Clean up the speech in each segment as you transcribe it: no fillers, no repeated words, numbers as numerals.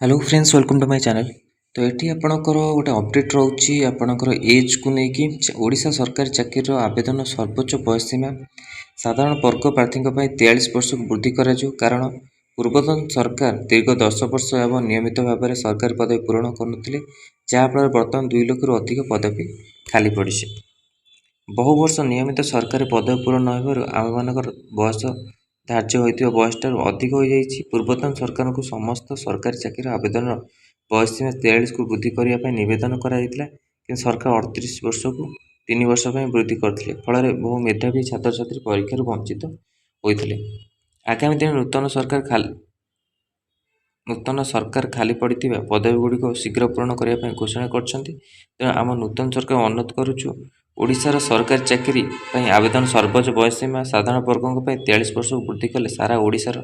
Hello friends welcome to my channel. तो ये आपणकर गोटे अपडेट रोचे आपणकर एज को लेकिन ओडिशा सरकारी चाकरी आवेदन सर्वोच्च बयस सीमा साधारण वर्ग प्रार्थी 43 वर्ष को वृद्धि कर कारण पूर्वतन सरकार दीर्घ 10 वर्ष एवं नियमित भाव में सरकारी पदवी पूरण करुले जहाँफल बर्तमान 2 लाख रु अधिक पदवी खाली पड़ी। बहु वर्ष नियमित सरकारी पदवी पूरण न आम मानकर बयस धार्य होता बयसठार अधिक हो जाए। पूर्वतन सरकार को समस्त सरकारी चाकरी आवेदन बयस सीमा 43 को वृद्धि करने नवेदन कराइला कि सरकार 38 वर्ष को 3 वर्ष वृद्धि करते फल बहु मेधावी छात्र छात्री परीक्षार वंचित होते। आगामी दिन नूतन सरकार खाली पड़ी पदवी गुड़िक शीघ्र पूरण करने घोषणा कर आम नूतन सरकार अनुरोध करुचु ओडिशार सरकारी चाकरी आवेदन सर्वोच्च बयस सीमा साधारण वर्गों 43 वर्ष को वृद्धि कले सारा ओडिशार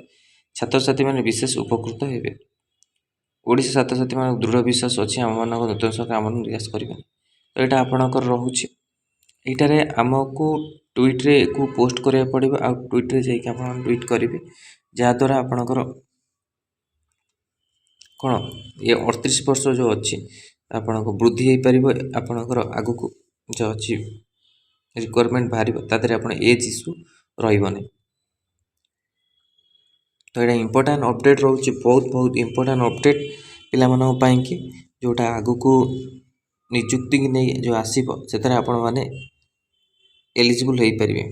छात्र छात्री मैंने विशेष उपकृत होते। ओडिशा छात्र छात्री मान दृढ़ विश्वास अच्छी आम मान नूतन सरकार आम निराश करेंगे। तो यहाँ आपणकर रोचे यठार आमको ट्विट्रे को पोस्ट करा पड़ो आ ट्विट्रे जाक ट्वीट करेंगे जहाद्वारा आपणकर कौन ये 38 वर्ष जो अच्छी आपण को वृद्धि हो पार आपणकर आग को जो अच्छी रिक्वायरमेंट बाहर आप एज इश्यू रही। तो यहाँ इंपोर्टां अपडेट रोचे बहुत इंपोर्टां अपडेट पाई कि जोटा आग को निजुक्ति की नहीं जो आसो से आपण मैंने एलिजिबल हो पारे।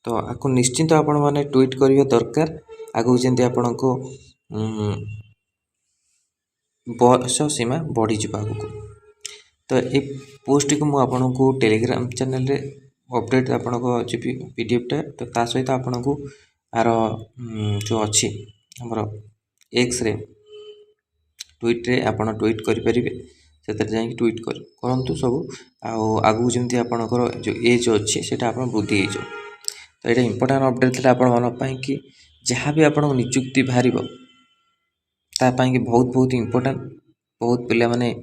तो आपको निश्चिंत आपण मैंने ट्वीट करने दरकार आगू जमी आपण को बयस सीमा बढ़ी आगू। तो ये पोस्ट को मुझे टेलीग्राम चैनल रे अपडेट आपण को पीडीएफटा तो ता सहित आपण को आर जो अच्छी आमर एक्स रे ट्वीट रे आपण ट्वीट करें से ट्वीट करूँ सब आगू जमी आपणकर जो एज अच्छी से वृद्धि हो। तो ये इंपोर्टां अपडेट था आपण मन कि जहाँ भी आप निजुक्ति बाहर तापाई बहुत इंपोर्टां बहुत पिला माने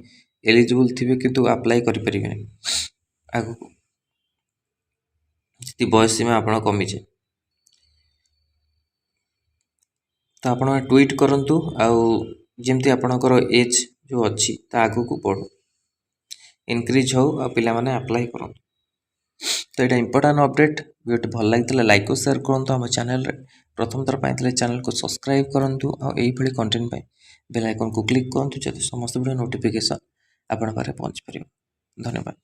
एलिजिबल थे किंतु अप्लाई करें आगू जी बयस सीमा आप कमी जाए। तो आप ट्वीट करूँ आमती आपणकर एज जो अच्छी आगू को बढ़ू इनक्रीज हो आ पिला माने अप्लाई करूँ। तो यहाँ इंपोर्टां अपडेट वीडियो भल लगी लाइक और शेयर करूँ आम चैनल प्रथम थर पाई चैनल को सब्सक्राइब करूँ और कंटेंट बेल आइकन को क्लिक करूँ जब समस्त वीडियो नोटिफिकेशन आपण पारे पहुँच पार। धन्यवाद।